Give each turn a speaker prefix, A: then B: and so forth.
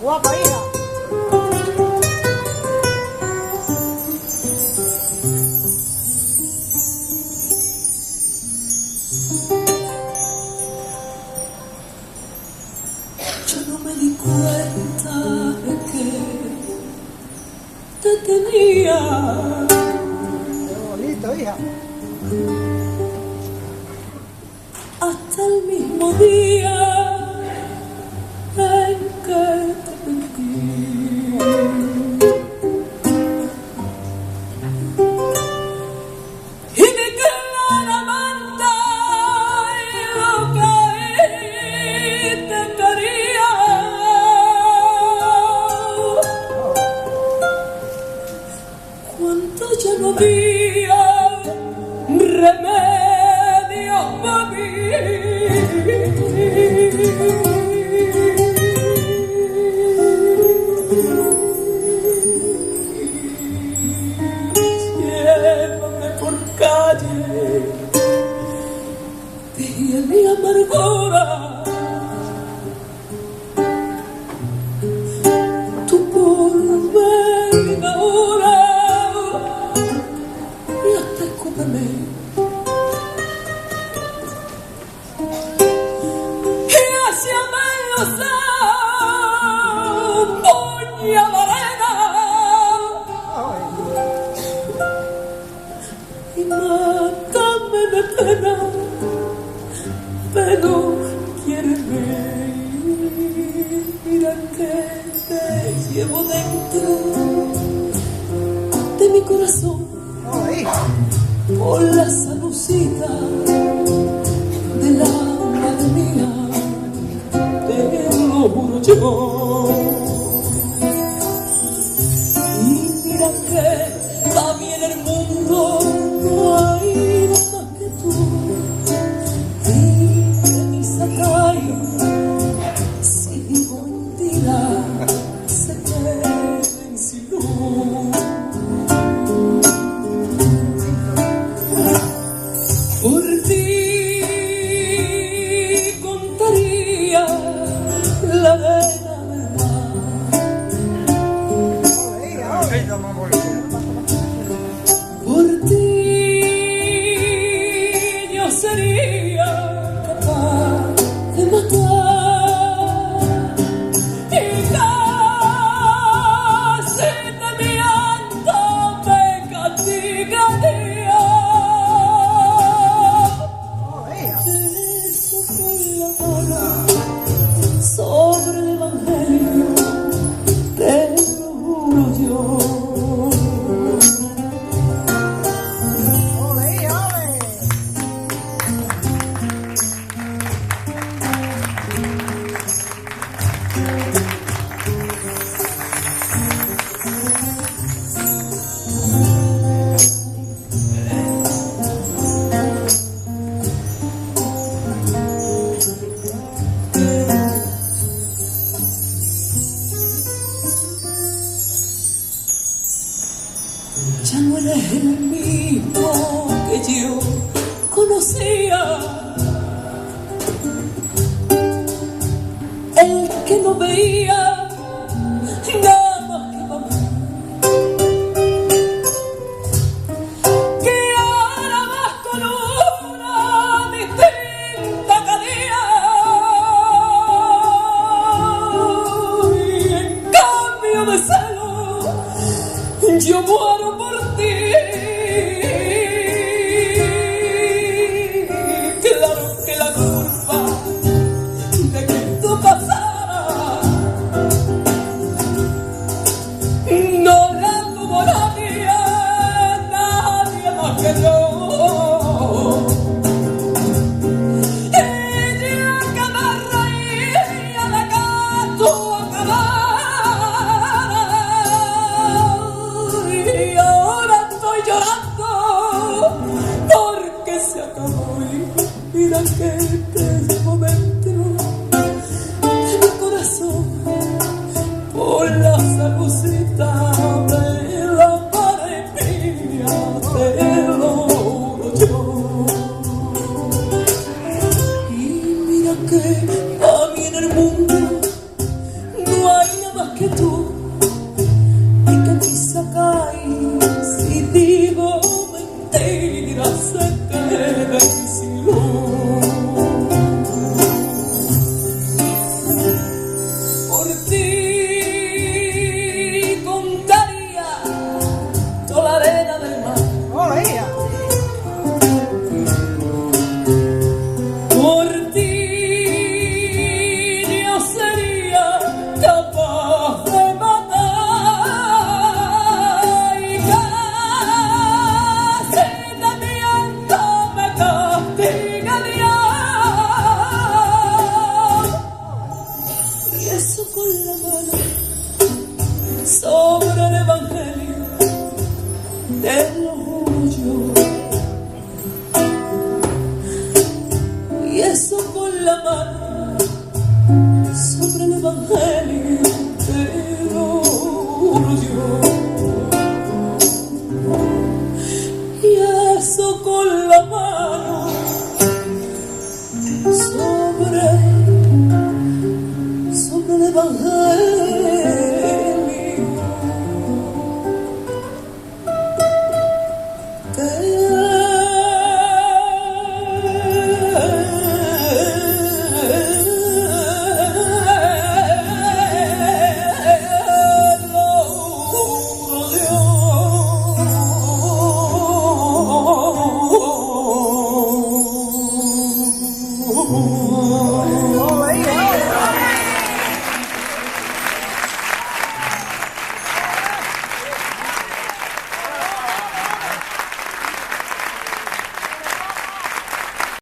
A: guapa, hija.
B: Yo no me di cuenta de que te tenía.
A: Qué bonito, hija.
B: Hasta el mismo día en que te perdí. Y vi que era amante y lo que te quería. Cuánto ya no había remedio para mí. Llévame por calle y en mi amargura tú por ver ahora y hasta escúpeme. Y hacia Mendoza, Doña Lorena, y mátame de pena, pero quiéreme. Mira que te llevo dentro de mi corazón por la salucita del alma de mía, te lo juro yo. Y mira que a mí en el mundo no hay nada más que tú, y de mis atallos, si digo mentira, se queden sin luz. Por ti contaría la arena del mar. Por ti yo sería capaz de matar y casi de mi alma me castigaría. Eso con la mano sobre el evangelio, te lo juro yo.
A: Ole, ole.
B: Ya no eres el mismo que yo conocía, el que no veía nada más que mamá, que ahora vas con una distinta cada día, y en cambio de celo yo muero por ti. Claro que la culpa de que tú pasaras no la tuvo nadie, nadie más que yo. Ella que me reía de que tú acabaras, y ahora estoy llorando porque se acabó. Y mira que te llevo dentro de mi corazón por la salucita de la pared mía, te lo juro yo. Y mira que a mí en el mundo no hay nada sobre el evangelio del orgullo. Y eso con la mano sobre el evangelio del orgullo. Y eso con la mano sobre el evangelio